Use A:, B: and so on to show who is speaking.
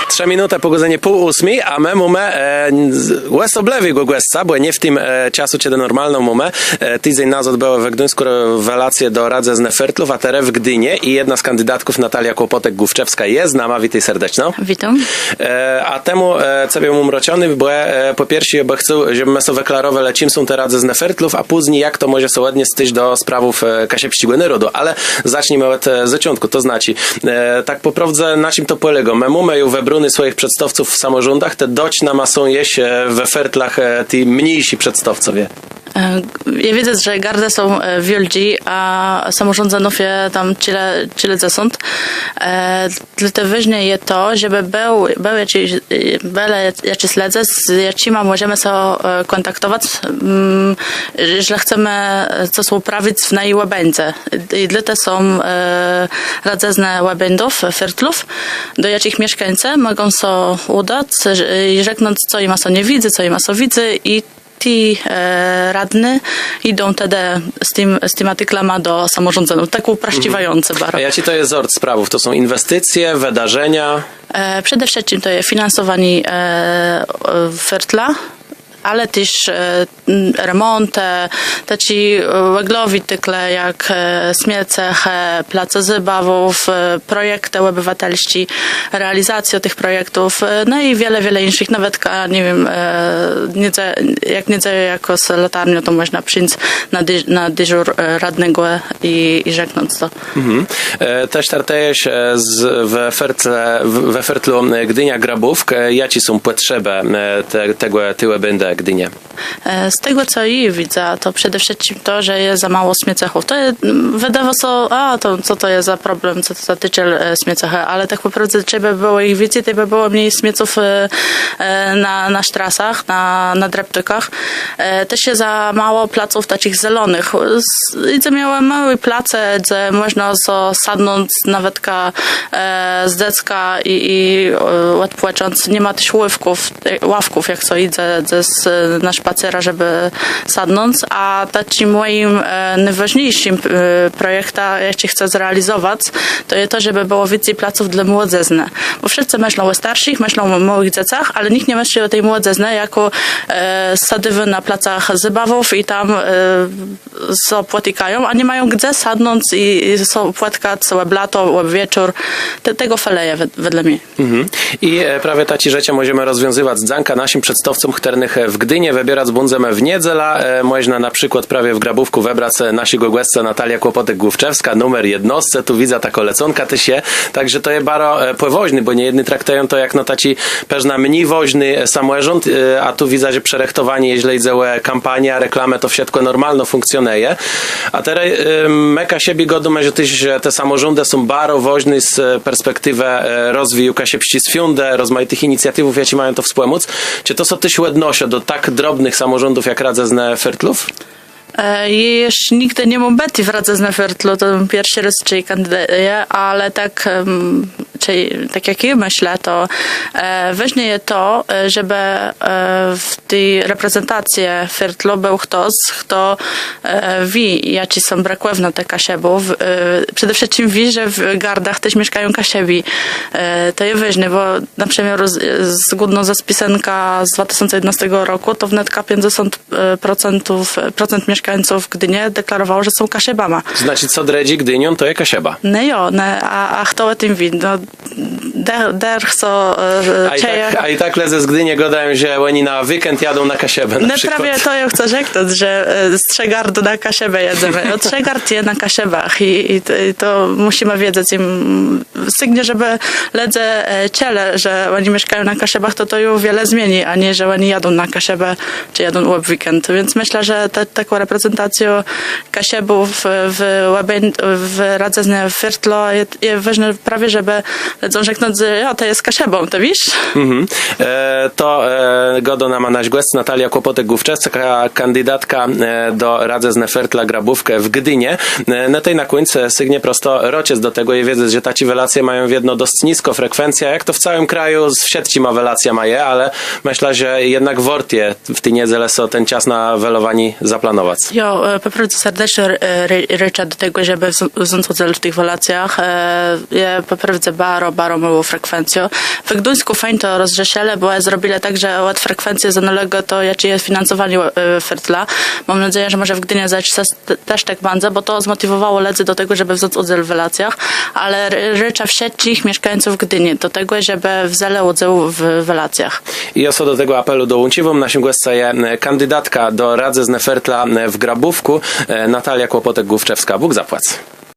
A: 3 minuty po godzinie 7:30, a my mamy łesoblewiego głosca, bo nie w tym czasu, kiedy normalną mamy. Tydzień nazad była w Gdyńsku relacje do Radze z Nefertlów, a teraz w Gdynie i jedna z kandydatków, Natalia Kłopotek-Główczewska, jest z nami. Witaj serdecznie.
B: Witam.
A: A temu sobie umroczony, bo po pierwsze, bo chcę, żeby my sobie klarowe, czym są te Radze z Nefertlów, a później jak to może się ładnie styć do sprawów Kasiepścigłego Narodu. Ale zacznijmy od zaczątku, to znaczy, tak po prawdzie, na czym to polega? My mamy już wybruny swoich przedstawców w samorządach, te doć nam są jeść we fertlach ci mniejsi przedstawcowie.
B: Ja widzę, że gardy są wielki, a samorządów tam tyle zasąd. Dlatego ważne jest to, żeby był jakiś śledzec, z jakimi możemy się kontaktować, jeżeli chcemy coś uprawić w niej łabędze. I dlatego są radzezne łabędów, fertlów, do jakich mieszkańcy mogą się udać i rzeknąć, co im nie widzę, co im widzę, i ci radny idą wtedy z tym artyklami do samorządów. Tak uprościwające bardzo.
A: A jaki to jest sort sprawów? To są inwestycje, wydarzenia?
B: Przede wszystkim to jest finansowanie fertla, ale też remonty, taki węglowi tykle jak śmiece, place zabawów, projekty obywatelskie, realizacja tych projektów, no i wiele innych, nawet nie wiem, jak nie jako z latarnią, to można przyjść na dyżur radnego i rzeknąć to.
A: Też startujesz we fertlu Gdynia Grabówk. Jakie są potrzeby tego tyłu będę Gdynie?
B: Z tego, co i widzę, to przede wszystkim to, że jest za mało śmiecechów. To wydawało się, to co to jest za problem, co to za tyciel śmiecechy, ale tak po prostu trzeba było ich więcej, to by było mniej śmieców na strasach, na dreptykach. Też jest za mało placów takich zielonych. I miałem małe place, gdzie można sadnąć nawet z decka i odpłacząc. Nie ma też ławków, jak co idzie na szpacera, żeby sadnąć, a takim moim najważniejszym projektem, jaki chcę zrealizować, to jest to, żeby było więcej placów dla młodzieżne. Bo wszyscy myślą o starszych, myślą o małych dzieciach, ale nikt nie myśli o tej młodzieżnej jako sadywy na placach zabawów i tam są płatykają, a nie mają gdzie sadnąć i są płatkać całe lato, wieczór. Tego faleje wedle mnie.
A: I prawie taci rzeczy możemy rozwiązywać z dzanka naszym przedstawcom chternych w Gdynie, wybierać bundzemy w niedziela. Można na przykład prawie w Grabówku wybrać naszego gościa Natalia Kłopotek-Główczewska, numer 11. Tu widzę taka leconka też je. Także to jest bardzo powoźny, bo nie jedni traktują to jak taci pewna mniej woźny samorząd, a tu widzę, że przerechtowanie, jeśli idzie kampania, reklamę, to wszystko normalno funkcjonuje. A teraz meka siebie godumę, że te samorządy są bardzo woźne z perspektywy rozwoju Kasiepści z Fiunde, rozmaitych inicjatywów, jakie mają to wspomóc. Czy to są też odnosi do tak drobnych samorządów jak Radza z Nefertlów?
B: Jeszcze nigdy nie mam bety w Radze z Nefertlu, to pierwszy raz czyli kandyduję, ale tak jak ja myślę, to ważne jest to, żeby w tej reprezentacji Fertlu był ktoś, kto wie, jakie są brakowne te kasiebów. Przede wszystkim wie, że w gardach też mieszkają kasiebi. To jest ważne, bo na przykład zgodnie ze spisenka z 2011 roku, to wnetka 50% mieszkańców Gdynie deklarowało, że są kasiebama.
A: Znaczy, co dredzi Gdynią, to jest kasieba.
B: No jo, a kto o tym wie? No,
A: a i tak lezę z Gdynie gadają, że oni na weekend jadą na kasiebę na przykład.
B: Prawie to ja chcę rzeknąć, że z Trzegardu na kasiebę jedzemy. Od Trzegard je na kasiebach i to musimy wiedzieć im sygnie, żeby ledzę ciele, że oni mieszkają na kasiebach, to już wiele zmieni, a nie, że oni jadą na kasiebę, czy jadą w weekend. Więc myślę, że taką reprezentacją kasiebów w Radze z Nefertlo jest ważne prawie, żeby ledzą rzeknąć, że to jest kasiebą, to wiesz?
A: To godo nam nasz gość Natalia Kłopotek-Główczewska, kandydatka do Radze z Nefertla Grabówkę w Gdynie. Na tej na końcu sygnie prosto rociec do tego i wiedzę, że taci welacje mają jedno dość nisko frekwencja, jak to w całym kraju w sieci ma welacja ma je, ale myślę, że jednak warto w tej niedzielę so ten czas na welowani zaplanować.
B: Jo, po prostu serdecznie ryczę do tego, żeby wziąć udział w tych welacjach. Ja po prostu baro małą frekwencję. W Gdyńsku fajnie to rozrzeszele, bo zrobili tak, że od frekwencji zanologo to jakie jest finansowanie fertla. Mam nadzieję, że może w Gdyni zać też tak będzie, bo to zmotywowało ledzy do tego, żeby wziąć udział w relacjach, ale rycza wszystkich mieszkańców Gdyni do tego, żeby wzięli udział w relacjach.
A: I oso do tego apelu dołączywą. Naszym gościem jest kandydatka do Radzy z Nefertla w Grabówku, Natalia Kłopotek-Główczewska. Bóg zapłać.